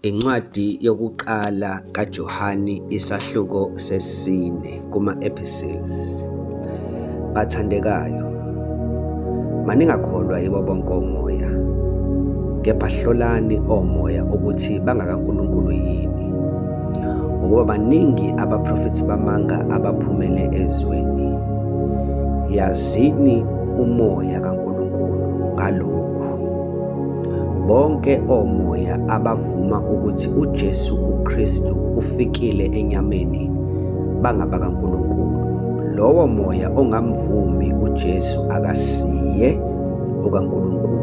Incwadi yokuqala kaJohane isahluko sesine kuma-epistles. Bathandekayo, maningakholwa yibo bonke omoya, kepha hlolani omoya ukuthi bangakaNkulunkulu yini, ngoba baningi abaprofethi bamanga abaphumele ezweni. Yazini umoya kaNkulunkulu ngalokhu. Bonke omoya abavuma ukuthi uJesu uKristu ufikile enyameni bangabakaNkulunkulu. Lowo moya ongamvumi uJesu akasiye okaNkulunkulu.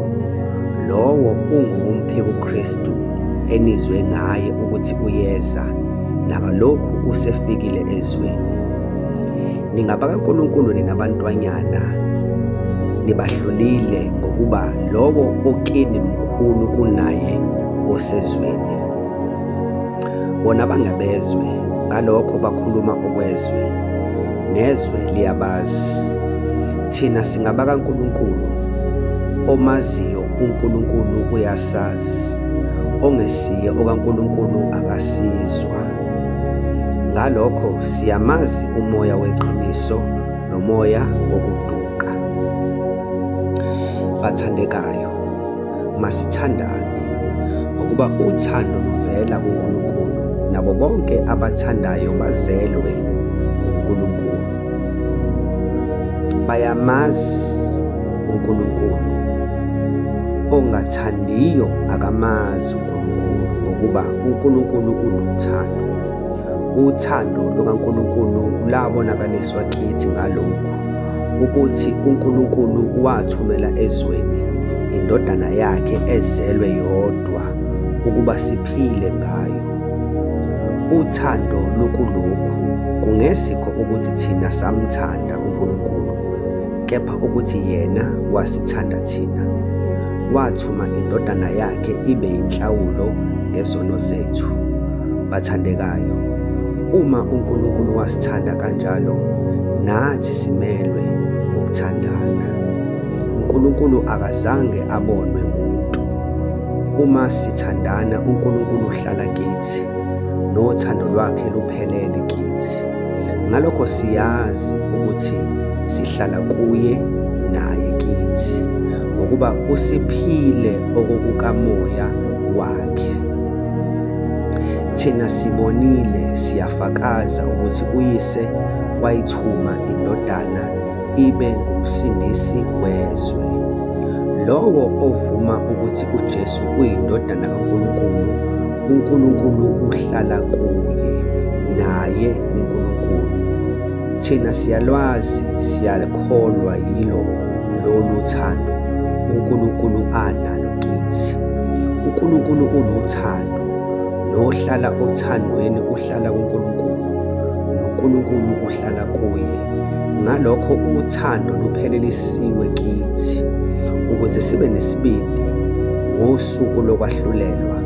Lowo ungumpheki uKristu enizwe ngaye ukuthi uyeza, nakalokhu usefikile ezweni. NingabakaNkulunkulu ninabantwanyana, nibahlulile ngokuba lowo okini mkhulu kunaye osezweni. Bona bangabezwe, ngalokho bakhuluma okwezwe, nezwe liyabazi. Thina singabakaNkulunkulu, omaziyo uNkulunkulu uyasazi, ongesiye okaNkulunkulu akasizwa. Ngalokho siyamazi umoya weqiniso nomoya wokuduka. Bathandekayo, masithandane, ngokuba uthando luvela kuNkulunkulu, nabo bonke abathandayo bazelwe kuNkulunkulu. Bayamazi uNkulunkulu, ongathandiyo akamazi uNkulunkulu, ngokuba uNkulunkulu uluthando. Uthando lukaNkulunkulu labonakaliswa kithi ngalokhu, ukuthi uNkulunkulu wathumela ezweni indodana yakhe ezelwe yodwa ukuba siphile ngayo. Uthando lukulokhu, kungesikho ukuthi thina samthanda uNkulunkulu, kepha ukuthi yena wasithanda thina, wathuma indodana yakhe ibe yinhlawulo ngezono zethu. Bathandekayo, uma uNkulunkulu wasithanda kanjalo, nathi simelwe ukuthandana. uNkulunkulu akazange abonwe muntu. Uma sithandana, uNkulunkulu uhlala kithi, nothando lwakhe luphelele kithi. Ngalokho siyazi ukuthi sihlala kuye naye kithi, ngokuba usiphile okokukamoya wakhe. Thina sibonile, siyafakaza ukuthi uyise wayithuma indodana ibe ngumsindisi wezwe. Lowo ovuma ukuthi uJesu uyindodana kaNkulunkulu, uNkulunkulu uhlala kuye, naye kuNkulunkulu. Thina siyalwazi, siyakholwa yilo lolu thando uNkulunkulu analo kithi. uNkulunkulu uluthando, nohlala othandweni uhlala kuNkulunkulu, noNkulunkulu uhlala kuye. Ngalokho uthando luphelelisiwe kithi, ukuze sibe nesibindi ngosuku lokwahlulelwa,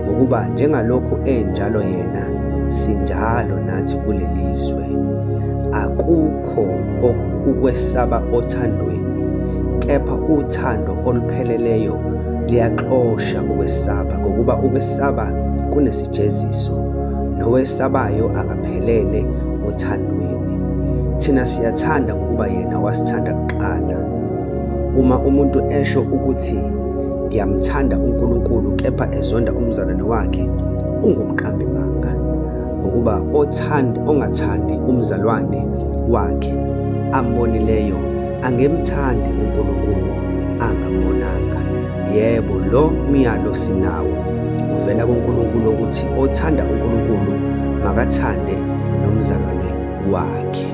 ngokuba njengalokhu enjalo yena, sinjalo nathi kulelizwe. Akukho ukwesaba othandweni, kepha uthando olupheleleyo liyaxosha ukwesaba, ngokuba ukwesaba kunesijeziso, nowesabayo akaphelele othandweni. Thina siyathanda ngokuba yena wasithanda kuqala. Uma umuntu esho ukuthi ngiyamthanda uNkulunkulu kepha ezonda umzalwane wakhe, ungumqambimanga, ngokuba ongathandi umzalwane wakhe ambonileyo angemthandi uNkulunkulu angambonanga. Yebo, lo myalo sinawo uvela kuNkulunkulu ukuthi othanda uNkulunkulu makathande nomzalwane wakhe.